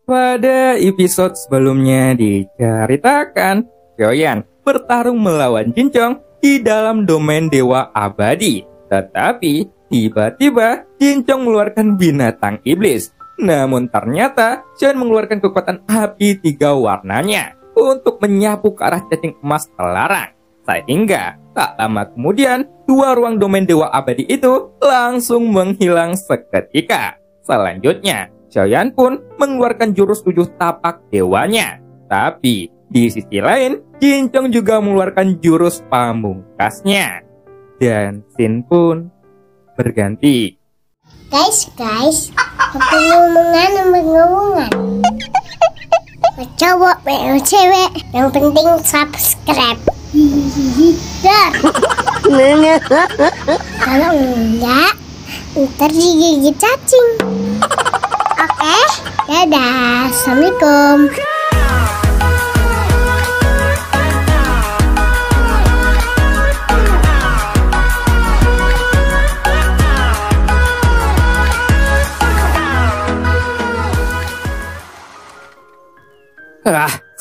Pada episode sebelumnya diceritakan, Shoyan bertarung melawan Jinchong di dalam domain Dewa Abadi. Tetapi tiba-tiba Jinchong mengeluarkan binatang iblis. Namun ternyata Shoyan mengeluarkan kekuatan api 3 warnanya untuk menyapu ke arah cacing emas terlarang. Sehingga tak lama kemudian 2 ruang domain Dewa Abadi itu langsung menghilang seketika. Selanjutnya Shoyan pun mengeluarkan jurus 7 tapak dewanya. Tapi di sisi lain, Jinchong juga mengeluarkan jurus pamungkasnya. Dan scene pun berganti. Guys, ngomong-ngomongan. Cowok, cewek, yang penting subscribe. Dar. Kalau enggak, ntar digigit cacing. Oke, dadah, assalamualaikum.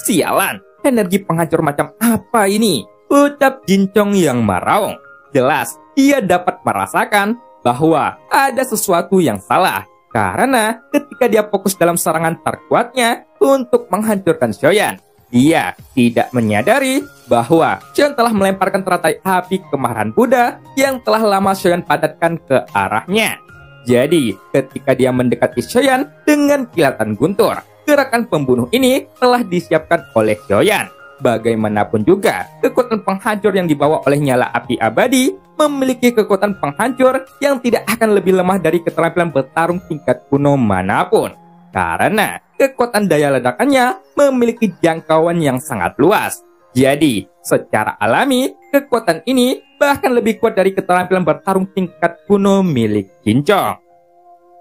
Sialan, energi penghancur macam apa ini? Ucap Jinchong yang meraung. Jelas, dia dapat merasakan bahwa ada sesuatu yang salah. Karena ketika dia fokus dalam serangan terkuatnya untuk menghancurkan Shoyan, dia tidak menyadari bahwa Shoyan telah melemparkan teratai api kemarahan Buddha yang telah lama Shoyan padatkan ke arahnya. Jadi, ketika dia mendekati Shoyan dengan kilatan guntur, gerakan pembunuh ini telah disiapkan oleh Shoyan. Bagaimanapun juga, kekuatan penghancur yang dibawa oleh nyala api abadi memiliki kekuatan penghancur yang tidak akan lebih lemah dari keterampilan bertarung tingkat kuno manapun. Karena kekuatan daya ledakannya memiliki jangkauan yang sangat luas. Jadi, secara alami, kekuatan ini bahkan lebih kuat dari keterampilan bertarung tingkat kuno milik Jinchong.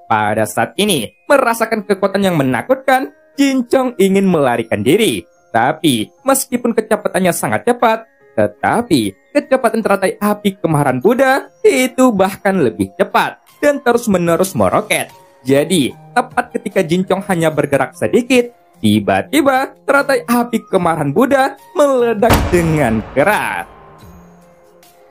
Pada saat ini, merasakan kekuatan yang menakutkan, Jinchong ingin melarikan diri. Tapi, meskipun kecepatannya sangat cepat, tetapi kecepatan teratai api kemarahan Buddha itu bahkan lebih cepat dan terus-menerus meroket. Jadi, tepat ketika Jinchong hanya bergerak sedikit, tiba-tiba teratai api kemarahan Buddha meledak dengan keras.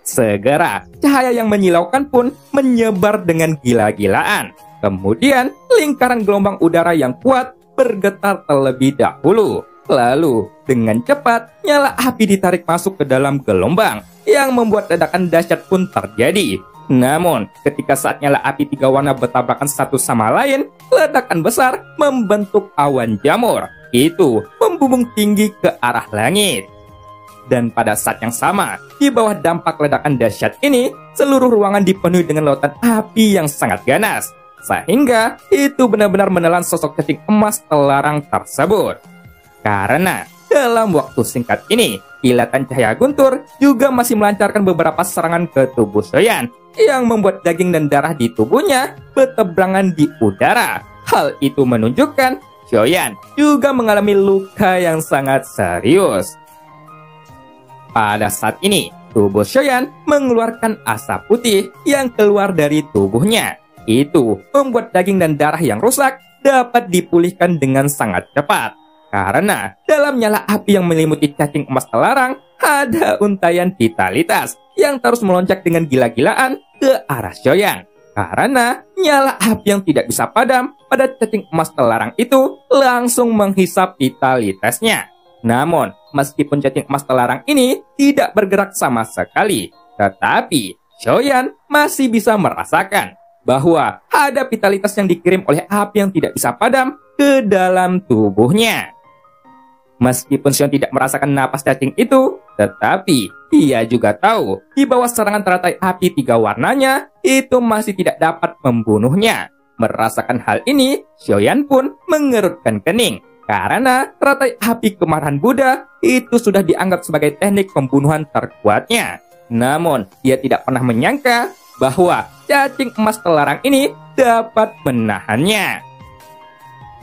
Segera, cahaya yang menyilaukan pun menyebar dengan gila-gilaan. Kemudian, lingkaran gelombang udara yang kuat bergetar terlebih dahulu. Lalu, dengan cepat, nyala api ditarik masuk ke dalam gelombang, yang membuat ledakan dahsyat pun terjadi. Namun, ketika saat nyala api 3 warna bertabrakan satu sama lain, ledakan besar membentuk awan jamur. Itu membumbung tinggi ke arah langit. Dan pada saat yang sama, di bawah dampak ledakan dahsyat ini, seluruh ruangan dipenuhi dengan lautan api yang sangat ganas. Sehingga itu benar-benar menelan sosok cacing emas terlarang tersebut. Karena dalam waktu singkat ini, kilatan cahaya guntur juga masih melancarkan beberapa serangan ke tubuh Shoyan yang membuat daging dan darah di tubuhnya bertebaran di udara. Hal itu menunjukkan Shoyan juga mengalami luka yang sangat serius. Pada saat ini, tubuh Shoyan mengeluarkan asap putih yang keluar dari tubuhnya. Itu membuat daging dan darah yang rusak dapat dipulihkan dengan sangat cepat. Karena dalam nyala api yang melimuti cacing emas terlarang, ada untayan vitalitas yang terus melonjak dengan gila-gilaan ke arah Shoyan. Karena nyala api yang tidak bisa padam pada cacing emas terlarang itu langsung menghisap vitalitasnya. Namun, meskipun cacing emas terlarang ini tidak bergerak sama sekali, tetapi Shoyan masih bisa merasakan bahwa ada vitalitas yang dikirim oleh api yang tidak bisa padam ke dalam tubuhnya. Meskipun Shoyan tidak merasakan napas cacing itu, tetapi ia juga tahu di bawah serangan teratai api 3 warnanya itu masih tidak dapat membunuhnya. Merasakan hal ini, Shoyan pun mengerutkan kening karena teratai api kemarahan Buddha itu sudah dianggap sebagai teknik pembunuhan terkuatnya. Namun, ia tidak pernah menyangka bahwa cacing emas terlarang ini dapat menahannya.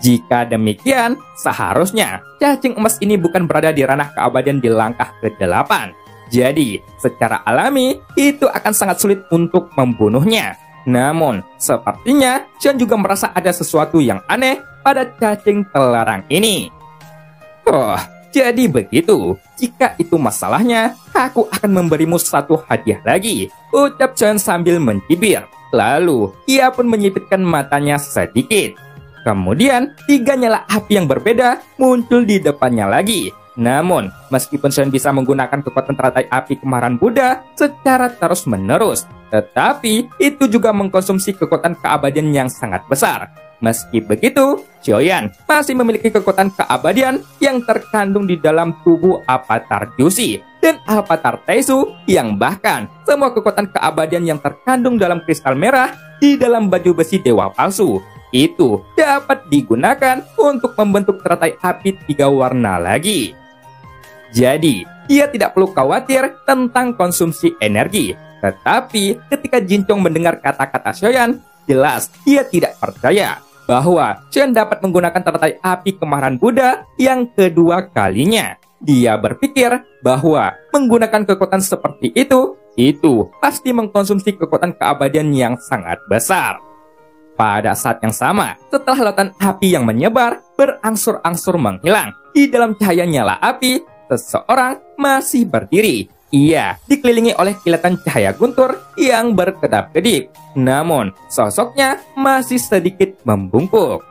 Jika demikian, seharusnya cacing emas ini bukan berada di ranah keabadian di langkah ke-8. Jadi, secara alami, itu akan sangat sulit untuk membunuhnya. Namun, sepertinya Xion juga merasa ada sesuatu yang aneh pada cacing telarang ini. Oh, jadi begitu. Jika itu masalahnya, aku akan memberimu satu hadiah lagi, ucap Xion sambil mencibir. Lalu, ia pun menyipitkan matanya sedikit. Kemudian, 3 nyala api yang berbeda muncul di depannya lagi. Namun, meskipun Xion bisa menggunakan kekuatan teratai api kemarahan Buddha secara terus-menerus, tetapi itu juga mengkonsumsi kekuatan keabadian yang sangat besar. Meski begitu, Xiaoyan masih memiliki kekuatan keabadian yang terkandung di dalam tubuh Avatar Jushi dan Avatar Taisu, yang bahkan semua kekuatan keabadian yang terkandung dalam kristal merah di dalam baju besi dewa palsu itu dapat digunakan untuk membentuk teratai api 3 warna lagi. Jadi, ia tidak perlu khawatir tentang konsumsi energi. Tetapi, ketika Jinchong mendengar kata-kata Xiaoyan, jelas ia tidak percaya bahwa Xiaoyan dapat menggunakan teratai api kemarahan Buddha yang kedua kalinya. Dia berpikir bahwa menggunakan kekuatan seperti itu pasti mengkonsumsi kekuatan keabadian yang sangat besar. Pada saat yang sama, setelah lautan api yang menyebar berangsur-angsur menghilang, di dalam cahaya nyala api, seseorang masih berdiri. Ia dikelilingi oleh kilatan cahaya guntur yang berkedap-kedip. Namun, sosoknya masih sedikit membungkuk.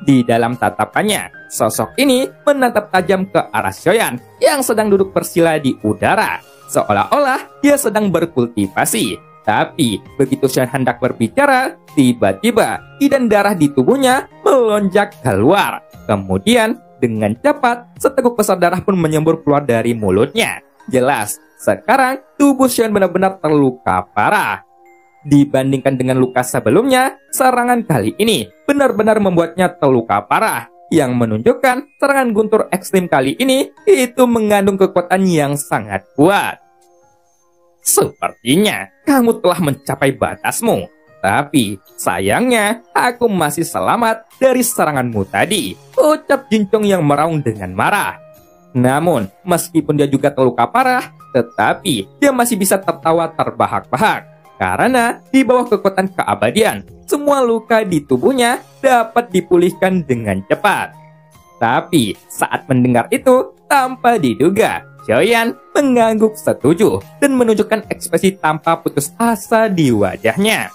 Di dalam tatapannya, sosok ini menatap tajam ke arah Xiaoyan yang sedang duduk bersila di udara, seolah-olah dia sedang berkultivasi. Tapi, begitu Xiaoyan hendak berbicara, tiba-tiba hidang darah di tubuhnya melonjak keluar. Kemudian, dengan cepat, seteguk besar darah pun menyembur keluar dari mulutnya. Jelas, sekarang tubuh Xiaoyan benar-benar terluka parah. Dibandingkan dengan luka sebelumnya, serangan kali ini benar-benar membuatnya terluka parah, yang menunjukkan serangan guntur ekstrim kali ini itu mengandung kekuatan yang sangat kuat. Sepertinya kamu telah mencapai batasmu, tapi sayangnya aku masih selamat dari seranganmu tadi, ucap Jinchong yang meraung dengan marah. Namun, meskipun dia juga terluka parah, tetapi dia masih bisa tertawa terbahak-bahak. Karena di bawah kekuatan keabadian, semua luka di tubuhnya dapat dipulihkan dengan cepat. Tapi saat mendengar itu, tanpa diduga, Xiaoyan mengangguk setuju dan menunjukkan ekspresi tanpa putus asa di wajahnya.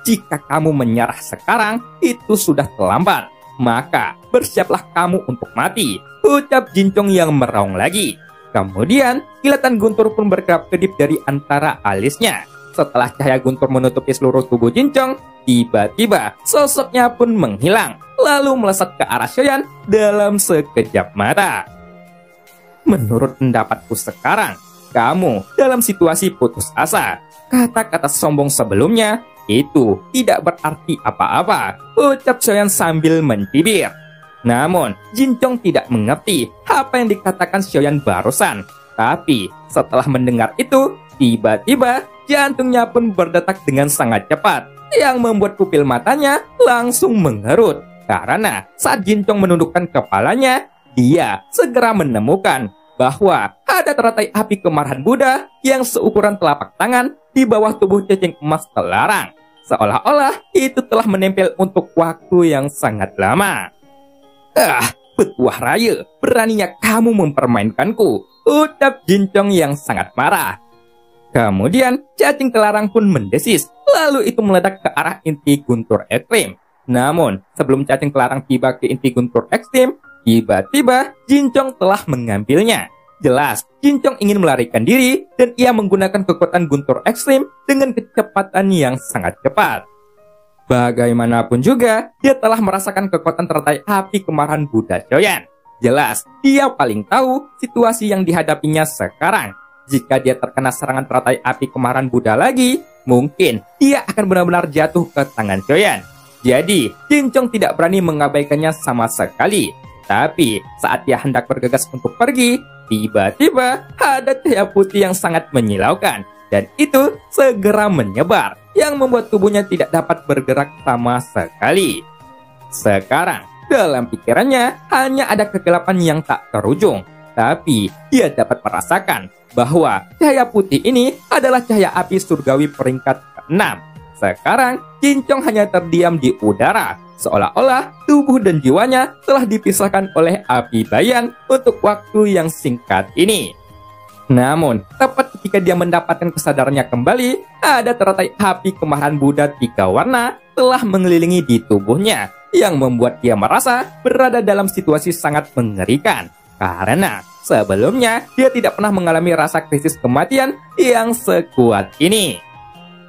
Jika kamu menyerah sekarang, itu sudah terlambat. Maka bersiaplah kamu untuk mati, ucap Jinchong yang meraung lagi. Kemudian, kilatan guntur pun berkedap-kedip dari antara alisnya. Setelah cahaya guntur menutupi seluruh tubuh Jinchong, tiba-tiba sosoknya pun menghilang, lalu melesat ke arah Xiaoyan dalam sekejap mata. Menurut pendapatku sekarang, kamu dalam situasi putus asa. Kata-kata sombong sebelumnya itu tidak berarti apa-apa, ucap Xiaoyan sambil mencibir. Namun, Jinchong tidak mengerti apa yang dikatakan Xiaoyan barusan. Tapi, setelah mendengar itu, tiba-tiba jantungnya pun berdetak dengan sangat cepat, yang membuat pupil matanya langsung mengerut. Karena saat Jinchong menundukkan kepalanya, dia segera menemukan bahwa ada teratai api kemarahan Buddha yang seukuran telapak tangan di bawah tubuh cacing emas telarang. Seolah-olah itu telah menempel untuk waktu yang sangat lama. Petuah raya, beraninya kamu mempermainkanku, ucap Jinchong yang sangat marah. Kemudian cacing telarang pun mendesis, lalu itu meledak ke arah inti guntur ekstrim. Namun, sebelum cacing telarang tiba ke inti guntur ekstrim, tiba-tiba Jinchong telah mengambilnya. Jelas, Jinchong ingin melarikan diri dan ia menggunakan kekuatan guntur ekstrim dengan kecepatan yang sangat cepat. Bagaimanapun juga, dia telah merasakan kekuatan teratai api kemarahan Buddha Xiaoyan. Jelas, dia paling tahu situasi yang dihadapinya sekarang. Jika dia terkena serangan teratai api kemarahan Buddha lagi, mungkin dia akan benar-benar jatuh ke tangan Xiaoyan. Jadi, Jinchong tidak berani mengabaikannya sama sekali. Tapi, saat dia hendak bergegas untuk pergi, tiba-tiba ada cahaya putih yang sangat menyilaukan. Dan itu segera menyebar, yang membuat tubuhnya tidak dapat bergerak sama sekali. Sekarang, dalam pikirannya hanya ada kegelapan yang tak terujung. Tapi, dia dapat merasakan bahwa cahaya putih ini adalah cahaya api surgawi peringkat ke-6. Sekarang, Jincong hanya terdiam di udara, seolah-olah tubuh dan jiwanya telah dipisahkan oleh api Bayan untuk waktu yang singkat ini. Namun, tepat ketika dia mendapatkan kesadarannya kembali, ada teratai api kemarahan Buddha 3 warna telah mengelilingi di tubuhnya, yang membuat dia merasa berada dalam situasi sangat mengerikan. Karena sebelumnya dia tidak pernah mengalami rasa krisis kematian yang sekuat ini.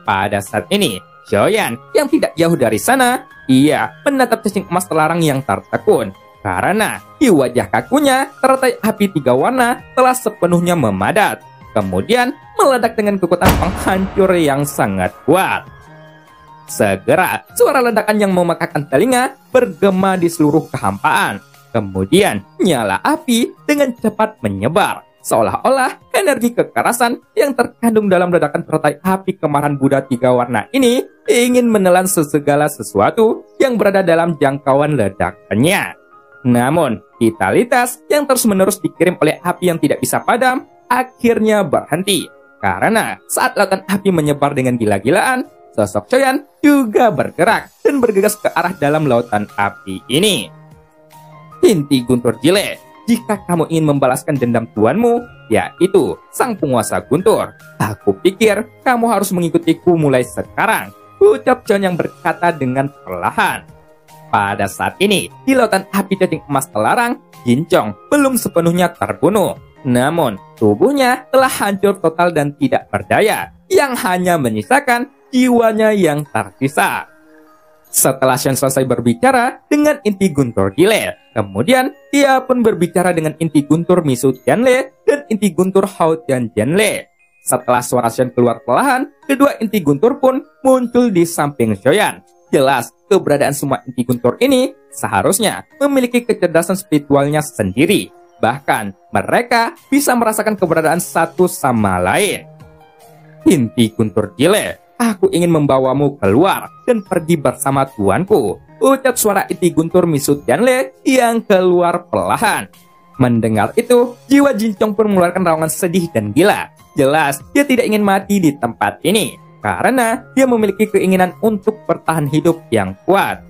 Pada saat ini, Xiaoyan yang tidak jauh dari sana, ia menatap cacing emas terlarang yang tertekun. Karena di wajah kakunya, teratai api 3 warna telah sepenuhnya memadat. Kemudian meledak dengan kekuatan penghancur yang sangat kuat. Segera, suara ledakan yang memekakan telinga bergema di seluruh kehampaan. Kemudian, nyala api dengan cepat menyebar. Seolah-olah energi kekerasan yang terkandung dalam ledakan teratai api kemarahan Buddha 3 warna ini ingin menelan segala sesuatu yang berada dalam jangkauan ledakannya. Namun, vitalitas yang terus-menerus dikirim oleh api yang tidak bisa padam akhirnya berhenti. Karena saat lautan api menyebar dengan gila-gilaan, sosok Xiaoyan juga bergerak dan bergegas ke arah dalam lautan api ini. Inti Guntur Jile, jika kamu ingin membalaskan dendam tuanmu, yaitu sang penguasa Guntur, aku pikir kamu harus mengikutiku mulai sekarang, ucap Xiaoyan yang berkata dengan perlahan. Pada saat ini, di lautan api cacing emas terlarang, Jincong belum sepenuhnya terbunuh. Namun, tubuhnya telah hancur total dan tidak berdaya, yang hanya menyisakan jiwanya yang tersisa. Setelah Xiaoyan selesai berbicara dengan inti Guntur Jile, kemudian dia pun berbicara dengan inti Guntur Misu Tianle dan inti Guntur Hao Tian Jianle. Setelah suara Xiaoyan keluar perlahan, kedua inti Guntur pun muncul di samping Xiaoyan. Jelas, keberadaan semua inti Guntur ini seharusnya memiliki kecerdasan spiritualnya sendiri. Bahkan, mereka bisa merasakan keberadaan satu sama lain. Inti Guntur Jile, aku ingin membawamu keluar dan pergi bersama tuanku, ucap suara inti Guntur Misu Tianle yang keluar perlahan. Mendengar itu, jiwa Jincong pun mengeluarkan raungan sedih dan gila. Jelas, dia tidak ingin mati di tempat ini, karena dia memiliki keinginan untuk bertahan hidup yang kuat.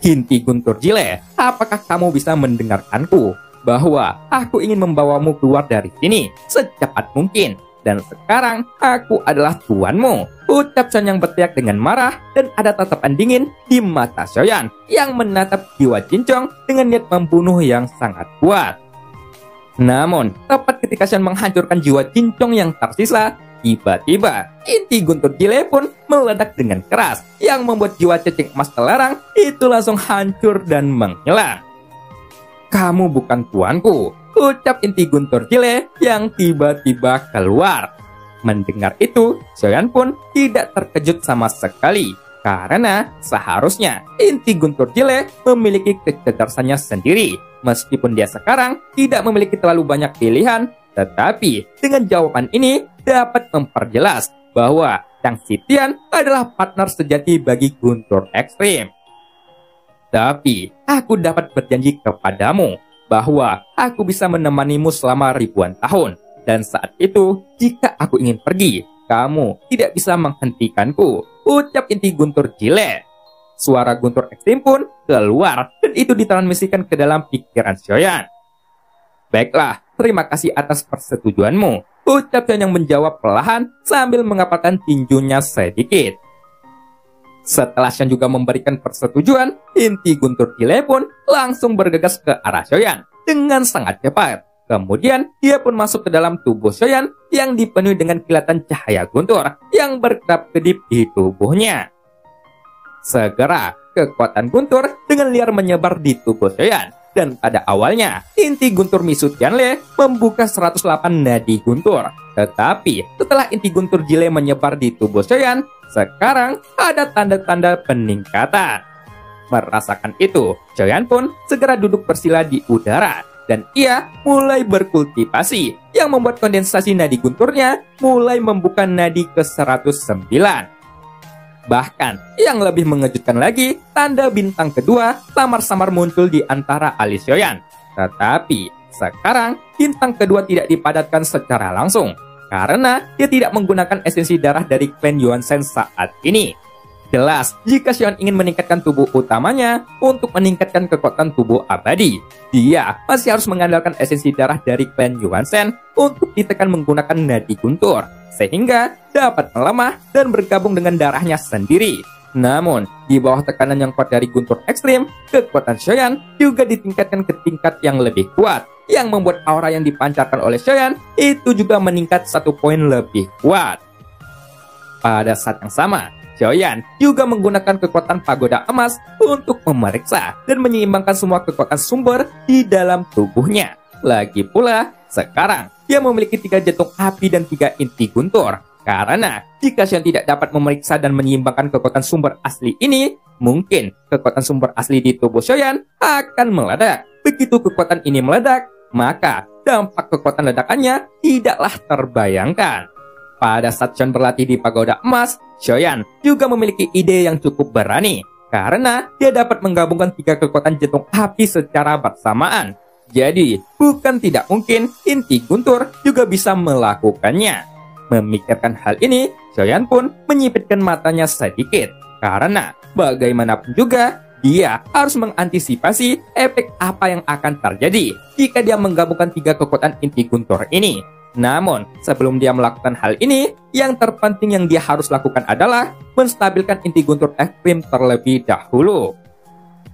Inti Guntur Jile, apakah kamu bisa mendengarkanku? Bahwa aku ingin membawamu keluar dari sini secepat mungkin. Dan sekarang aku adalah tuanmu, ucap Xiaoyan yang berteriak dengan marah, dan ada tatapan dingin di mata Xiaoyan yang menatap jiwa Jincong dengan niat membunuh yang sangat kuat. Namun, tepat ketika Xiaoyan menghancurkan jiwa Jincong yang tersisa, tiba-tiba inti Guntur Jile pun meledak dengan keras yang membuat jiwa cacing emas terlarang itu langsung hancur dan menghilang. Kamu bukan tuanku, ucap inti Guntur Jile yang tiba-tiba keluar. Mendengar itu, Xiaoyan pun tidak terkejut sama sekali, karena seharusnya inti Guntur Jile memiliki kecerdasannya sendiri. Meskipun dia sekarang tidak memiliki terlalu banyak pilihan, tetapi dengan jawaban ini dapat memperjelas bahwa Chang Xitian adalah partner sejati bagi Guntur Ekstrim. Tapi aku dapat berjanji kepadamu bahwa aku bisa menemanimu selama ribuan tahun. Dan saat itu, jika aku ingin pergi, kamu tidak bisa menghentikanku, ucap inti Guntur Jile. Suara Guntur Ekstrim pun keluar dan itu ditransmisikan ke dalam pikiran Xiaoyan. Baiklah, terima kasih atas persetujuanmu, ucap Xiaoyan yang menjawab perlahan sambil mengapalkan tinjunya sedikit. Setelah Xiaoyan juga memberikan persetujuan, inti Guntur Jile pun langsung bergegas ke arah Xiaoyan dengan sangat cepat. Kemudian dia pun masuk ke dalam tubuh Xiaoyan yang dipenuhi dengan kilatan cahaya guntur yang berkedap-kedip di tubuhnya. Segera, kekuatan guntur dengan liar menyebar di tubuh Xiaoyan. Dan pada awalnya, inti Guntur Misu Tianle membuka 108 nadi guntur. Tetapi setelah inti Guntur Jile menyebar di tubuh Xiaoyan, sekarang ada tanda-tanda peningkatan. Merasakan itu, Xiaoyan pun segera duduk bersila di udara. Dan ia mulai berkultivasi, yang membuat kondensasi nadi gunturnya mulai membuka nadi ke 109. Bahkan, yang lebih mengejutkan lagi, tanda bintang kedua samar-samar muncul di antara alis Xiaoyan. Tetapi, sekarang bintang kedua tidak dipadatkan secara langsung, karena dia tidak menggunakan esensi darah dari klan Yuan Shen saat ini. Jelas, jika Xion ingin meningkatkan tubuh utamanya untuk meningkatkan kekuatan tubuh abadi, dia masih harus mengandalkan esensi darah dari klan Yuan Shen untuk ditekan menggunakan nadi guntur, sehingga dapat melemah dan bergabung dengan darahnya sendiri. Namun, di bawah tekanan yang kuat dari guntur ekstrim, kekuatan Xion juga ditingkatkan ke tingkat yang lebih kuat, yang membuat aura yang dipancarkan oleh Xion itu juga meningkat 1 poin lebih kuat. Pada saat yang sama, Xion juga menggunakan kekuatan pagoda emas untuk memeriksa dan menyeimbangkan semua kekuatan sumber di dalam tubuhnya. Lagi pula, sekarang dia memiliki 3 jantung api dan 3 inti guntur. Karena jika Xion tidak dapat memeriksa dan menyeimbangkan kekuatan sumber asli ini, mungkin kekuatan sumber asli di tubuh Xion akan meledak. Begitu kekuatan ini meledak, maka dampak kekuatan ledakannya tidaklah terbayangkan. Pada saat Xion berlatih di pagoda emas, Xion juga memiliki ide yang cukup berani, karena dia dapat menggabungkan 3 kekuatan jantung api secara bersamaan. Jadi, bukan tidak mungkin inti guntur juga bisa melakukannya. Memikirkan hal ini, Xion pun menyipitkan matanya sedikit, karena bagaimanapun juga, dia harus mengantisipasi efek apa yang akan terjadi jika dia menggabungkan 3 kekuatan inti guntur ini. Namun, sebelum dia melakukan hal ini, yang terpenting yang dia harus lakukan adalah menstabilkan inti guntur ekstrim terlebih dahulu.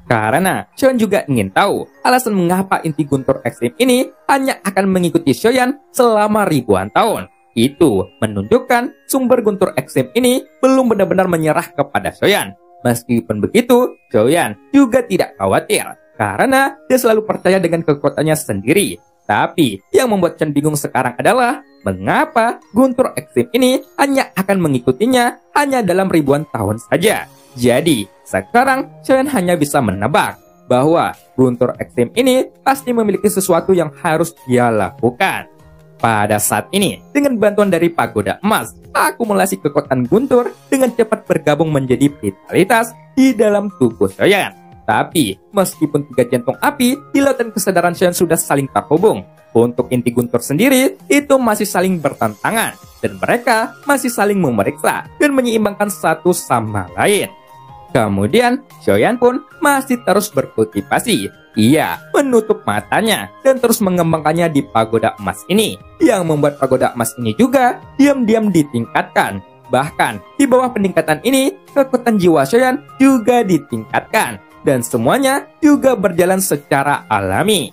Karena Xion juga ingin tahu alasan mengapa inti guntur ekstrim ini hanya akan mengikuti Xion selama ribuan tahun. Itu menunjukkan sumber guntur ekstrim ini belum benar-benar menyerah kepada Xion. Meskipun begitu, Xion juga tidak khawatir, karena dia selalu percaya dengan kekuatannya sendiri. Tapi, yang membuat Xion bingung sekarang adalah mengapa guntur ekstrim ini hanya akan mengikutinya hanya dalam ribuan tahun saja. Jadi, sekarang Xion hanya bisa menebak bahwa guntur ekstrim ini pasti memiliki sesuatu yang harus dia lakukan. Pada saat ini, dengan bantuan dari pagoda emas, akumulasi kekuatan guntur dengan cepat bergabung menjadi vitalitas di dalam tubuh Xion. Tapi, meskipun 3 jantung api di lautan kesadaran Xion sudah saling terhubung, untuk inti guntur sendiri itu masih saling bertentangan, dan mereka masih saling memeriksa dan menyeimbangkan satu sama lain. Kemudian, Xion pun masih terus berkultivasi. Ia menutup matanya dan terus mengembangkannya di pagoda emas ini, yang membuat pagoda emas ini juga diam-diam ditingkatkan. Bahkan, di bawah peningkatan ini, kekuatan jiwa Xion juga ditingkatkan. Dan semuanya juga berjalan secara alami.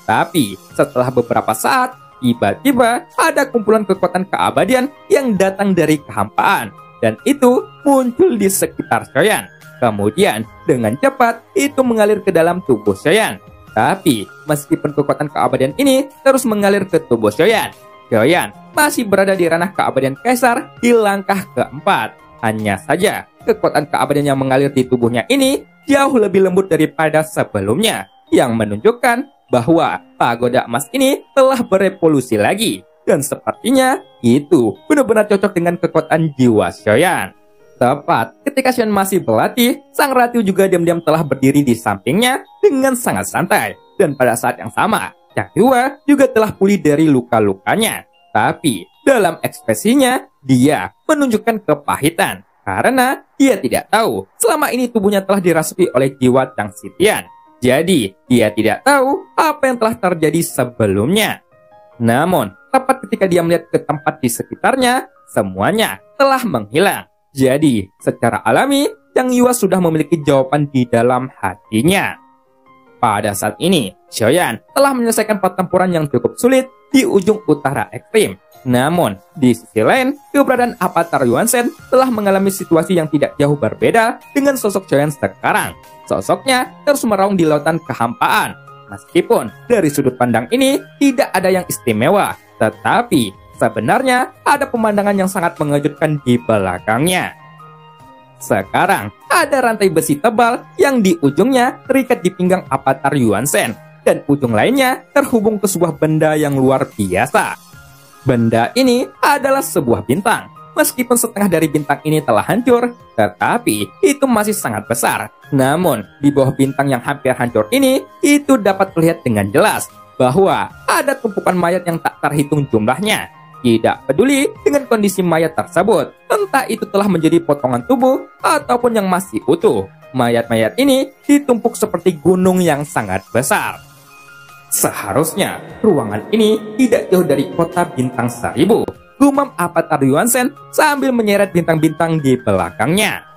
Tapi setelah beberapa saat, tiba-tiba ada kumpulan kekuatan keabadian yang datang dari kehampaan. Dan itu muncul di sekitar Xion. Kemudian dengan cepat itu mengalir ke dalam tubuh Xion. Tapi meskipun kekuatan keabadian ini terus mengalir ke tubuh Xion, Xion masih berada di ranah keabadian Kaisar di langkah keempat. Hanya saja kekuatan keabadian yang mengalir di tubuhnya ini jauh lebih lembut daripada sebelumnya, yang menunjukkan bahwa pagoda emas ini telah berevolusi lagi, dan sepertinya itu benar-benar cocok dengan kekuatan jiwa Xion. Tepat ketika Xion masih berlatih, sang ratu juga diam-diam telah berdiri di sampingnya dengan sangat santai, dan pada saat yang sama, Yang Hua juga telah pulih dari luka-lukanya. Tapi dalam ekspresinya, dia menunjukkan kepahitan. Karena dia tidak tahu selama ini tubuhnya telah dirasuki oleh jiwa Chang Xitian. Jadi, dia tidak tahu apa yang telah terjadi sebelumnya. Namun, tepat ketika dia melihat ke tempat di sekitarnya, semuanya telah menghilang. Jadi, secara alami, Chang Hua sudah memiliki jawaban di dalam hatinya. Pada saat ini, Xion telah menyelesaikan pertempuran yang cukup sulit di ujung utara ekstrim. Namun, di sisi lain, keberadaan Avatar Yuan Shen telah mengalami situasi yang tidak jauh berbeda dengan sosok Xion sekarang. Sosoknya terus meraung di lautan kehampaan. Meskipun dari sudut pandang ini tidak ada yang istimewa, tetapi sebenarnya ada pemandangan yang sangat mengejutkan di belakangnya. Sekarang, ada rantai besi tebal yang di ujungnya terikat di pinggang Avatar Yuan Shen, dan ujung lainnya terhubung ke sebuah benda yang luar biasa. Benda ini adalah sebuah bintang. Meskipun setengah dari bintang ini telah hancur, tetapi itu masih sangat besar. Namun, di bawah bintang yang hampir hancur ini, itu dapat terlihat dengan jelas bahwa ada tumpukan mayat yang tak terhitung jumlahnya. Tidak peduli dengan kondisi mayat tersebut, entah itu telah menjadi potongan tubuh ataupun yang masih utuh. Mayat-mayat ini ditumpuk seperti gunung yang sangat besar. Seharusnya ruangan ini tidak jauh dari kota bintang 1000, gumam Avatar Yuan-sen sambil menyeret bintang-bintang di belakangnya.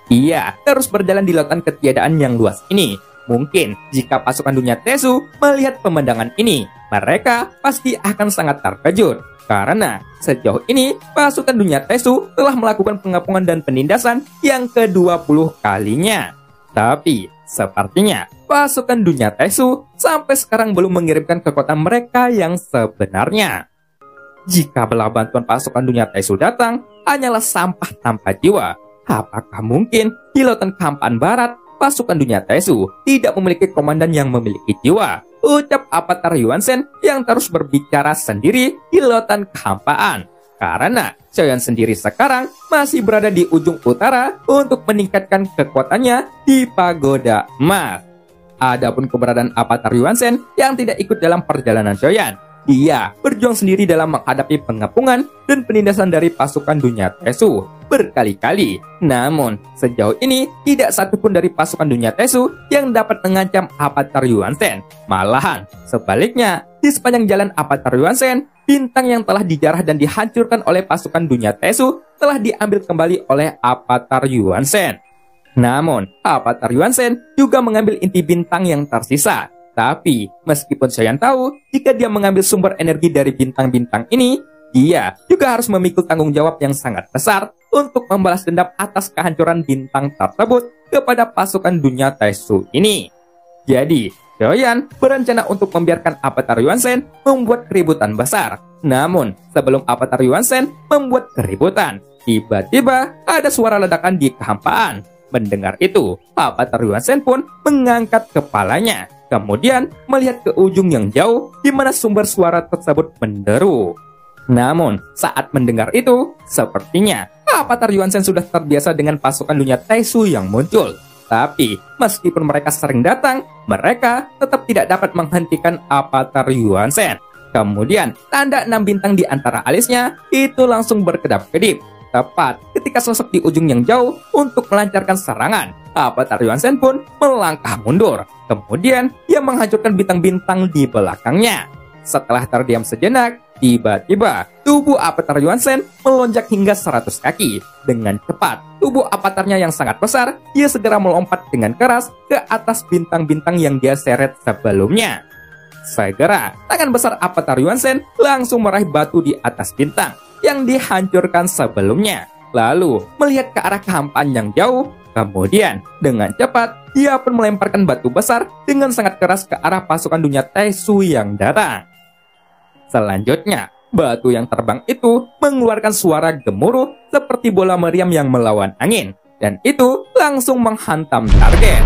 Ia terus berjalan di lautan ketiadaan yang luas ini. Mungkin jika pasukan dunia Tesu melihat pemandangan ini, mereka pasti akan sangat terkejut. Karena sejauh ini pasukan dunia Tesu telah melakukan pengepungan dan penindasan yang ke-20 kalinya. Tapi sepertinya pasukan dunia Tesu sampai sekarang belum mengirimkan kekuatan mereka yang sebenarnya. Jika belah bantuan pasukan dunia Tesu datang, hanyalah sampah tanpa jiwa. Apakah mungkin di lautan kehampaan barat pasukan dunia Tesu tidak memiliki komandan yang memiliki jiwa? Ucap Avatar Yuan-sen yang terus berbicara sendiri di lautan kehampaan. Karena Xiaoyan sendiri sekarang masih berada di ujung utara untuk meningkatkan kekuatannya di pagoda emas. Adapun keberadaan Avatar Yuan-sen yang tidak ikut dalam perjalanan Xiaoyan, dia berjuang sendiri dalam menghadapi pengepungan dan penindasan dari pasukan dunia Tesu berkali-kali. Namun, sejauh ini tidak satupun dari pasukan dunia Tesu yang dapat mengancam Avatar Yuan-sen. Malahan, sebaliknya, di sepanjang jalan Avatar Yuan-sen, bintang yang telah dijarah dan dihancurkan oleh pasukan dunia Tesu telah diambil kembali oleh Avatar Yuan-sen. Namun, Avatar Yuan-sen juga mengambil inti bintang yang tersisa. Tapi, meskipun Xiaoyan tahu jika dia mengambil sumber energi dari bintang-bintang ini, dia juga harus memikul tanggung jawab yang sangat besar untuk membalas dendam atas kehancuran bintang tersebut kepada pasukan dunia Tesu ini. Jadi, Xiaoyan berencana untuk membiarkan Avatar Yuan-sen membuat keributan besar. Namun, sebelum Avatar Yuan-sen membuat keributan, tiba-tiba ada suara ledakan di kehampaan. Mendengar itu, Avatar Yuan-sen pun mengangkat kepalanya. Kemudian melihat ke ujung yang jauh di mana sumber suara tersebut menderu. Namun, saat mendengar itu, sepertinya Avatar Yuan-sen sudah terbiasa dengan pasukan dunia Tesu yang muncul. Tapi, meskipun mereka sering datang, mereka tetap tidak dapat menghentikan Avatar Yuan-sen. Kemudian, tanda 6 bintang di antara alisnya itu langsung berkedap-kedip. Tepat ketika sosok di ujung yang jauh untuk melancarkan serangan, Avatar Yuan-sen pun melangkah mundur. Kemudian, ia menghancurkan bintang-bintang di belakangnya. Setelah terdiam sejenak, tiba-tiba tubuh Avatar Yuan-sen melonjak hingga 100 kaki. Dengan cepat, tubuh avatarnya yang sangat besar, ia segera melompat dengan keras ke atas bintang-bintang yang dia seret sebelumnya. Segera, tangan besar Avatar Yuan-sen langsung meraih batu di atas bintang yang dihancurkan sebelumnya. Lalu, melihat ke arah kehampaan yang jauh, kemudian dengan cepat, dia pun melemparkan batu besar dengan sangat keras ke arah pasukan dunia Tesu yang datang. Selanjutnya, batu yang terbang itu mengeluarkan suara gemuruh seperti bola meriam yang melawan angin. Dan itu langsung menghantam target.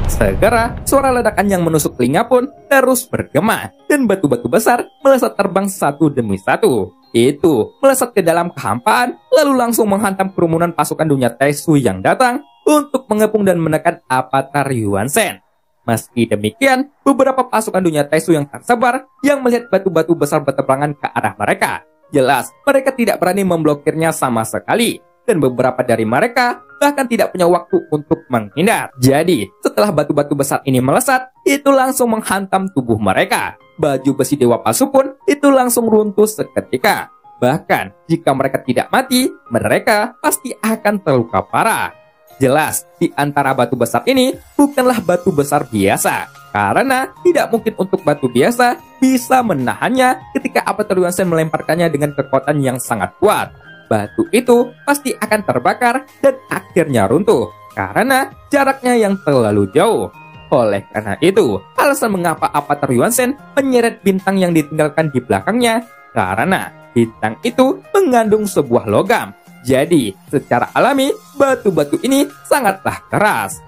Segera, suara ledakan yang menusuk telinga pun terus bergema. Dan batu-batu besar melesat terbang satu demi satu. Itu melesat ke dalam kehampaan, lalu langsung menghantam kerumunan pasukan dunia Tesu yang datang untuk mengepung dan menekan Avatar Yuan-sen. Meski demikian, beberapa pasukan dunia Tesu yang tersebar yang melihat batu-batu besar bertebaran ke arah mereka. Jelas, mereka tidak berani memblokirnya sama sekali. Dan beberapa dari mereka bahkan tidak punya waktu untuk menghindar. Jadi, setelah batu-batu besar ini melesat, itu langsung menghantam tubuh mereka. Baju besi Dewa Palsu pun itu langsung runtuh seketika. Bahkan, jika mereka tidak mati, mereka pasti akan terluka parah. Jelas, di antara batu besar ini bukanlah batu besar biasa. Karena tidak mungkin untuk batu biasa bisa menahannya ketika Avatar Yuan-sen melemparkannya dengan kekuatan yang sangat kuat. Batu itu pasti akan terbakar dan akhirnya runtuh karena jaraknya yang terlalu jauh. Oleh karena itu, alasan mengapa Avatar Yuan-sen menyeret bintang yang ditinggalkan di belakangnya karena bintang itu mengandung sebuah logam. Jadi, secara alami, batu-batu ini sangatlah keras.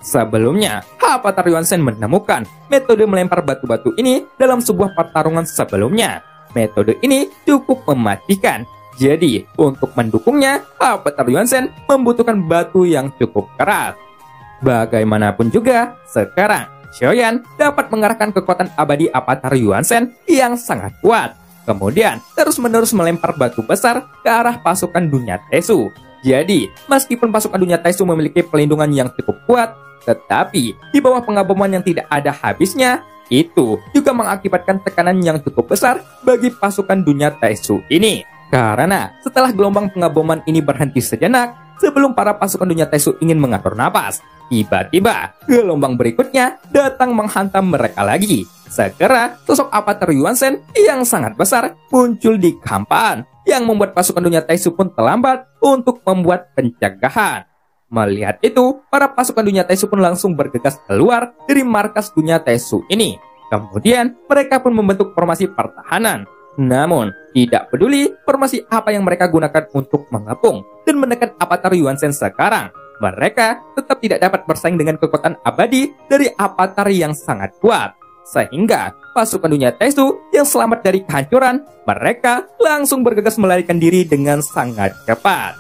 Sebelumnya, Avatar Yuan-sen menemukan metode melempar batu-batu ini dalam sebuah pertarungan sebelumnya. Metode ini cukup mematikan. Jadi, untuk mendukungnya, Avatar Yuan-sen membutuhkan batu yang cukup keras. Bagaimanapun juga, sekarang Xiaoyan dapat mengarahkan kekuatan abadi Avatar Yuan-sen yang sangat kuat. Kemudian terus-menerus melempar batu besar ke arah pasukan Dunya Taesu. Jadi, meskipun pasukan Dunya Taesu memiliki pelindungan yang cukup kuat, tetapi di bawah pengaboman yang tidak ada habisnya, itu juga mengakibatkan tekanan yang cukup besar bagi pasukan Dunya Taesu ini. Karena setelah gelombang pengaboman ini berhenti sejenak, sebelum para pasukan Dunya Taesu ingin mengatur napas, tiba-tiba gelombang berikutnya datang menghantam mereka lagi. Segera sosok Avatar Yuan Shen yang sangat besar muncul di kehampaan, yang membuat pasukan Dunya Taesu pun terlambat untuk membuat pencegahan. Melihat itu, para pasukan Dunya Taesu pun langsung bergegas keluar dari markas Dunya Taesu ini. Kemudian mereka pun membentuk formasi pertahanan. Namun, tidak peduli formasi apa yang mereka gunakan untuk mengepung dan menekan Avatar Yuan Shen sekarang, mereka tetap tidak dapat bersaing dengan kekuatan abadi dari Avatar yang sangat kuat. Sehingga pasukan Dunya Taesu yang selamat dari kehancuran, mereka langsung bergegas melarikan diri dengan sangat cepat.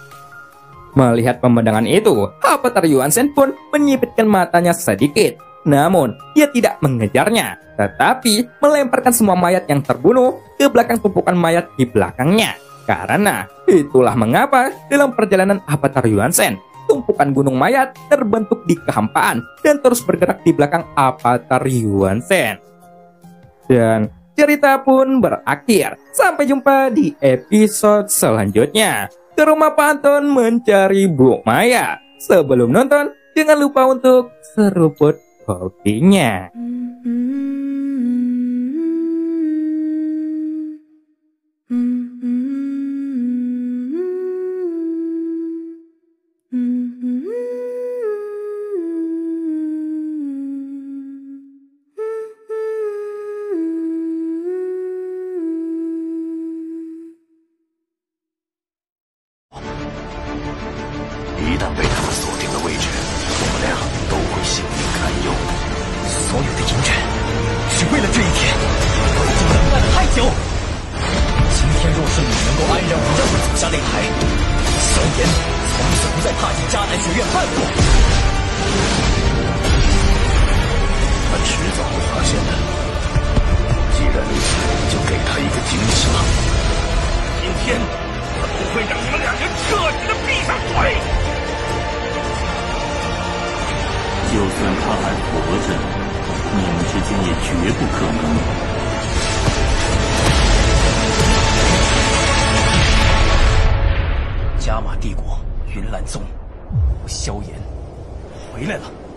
Melihat pemandangan itu, Avatar Yuan Shen pun menyipitkan matanya sedikit. Namun, dia tidak mengejarnya, tetapi melemparkan semua mayat yang terbunuh ke belakang tumpukan mayat di belakangnya. Karena itulah mengapa dalam perjalanan Avatar Yuan Shen, tumpukan gunung mayat terbentuk di kehampaan dan terus bergerak di belakang Avatar Yuan Shen. Dan cerita pun berakhir. Sampai jumpa di episode selanjutnya. Ke rumah Pantun mencari Bu Maya. Sebelum nonton, jangan lupa untuk seruput kopinya.加玛帝国云岚宗，萧炎回来了。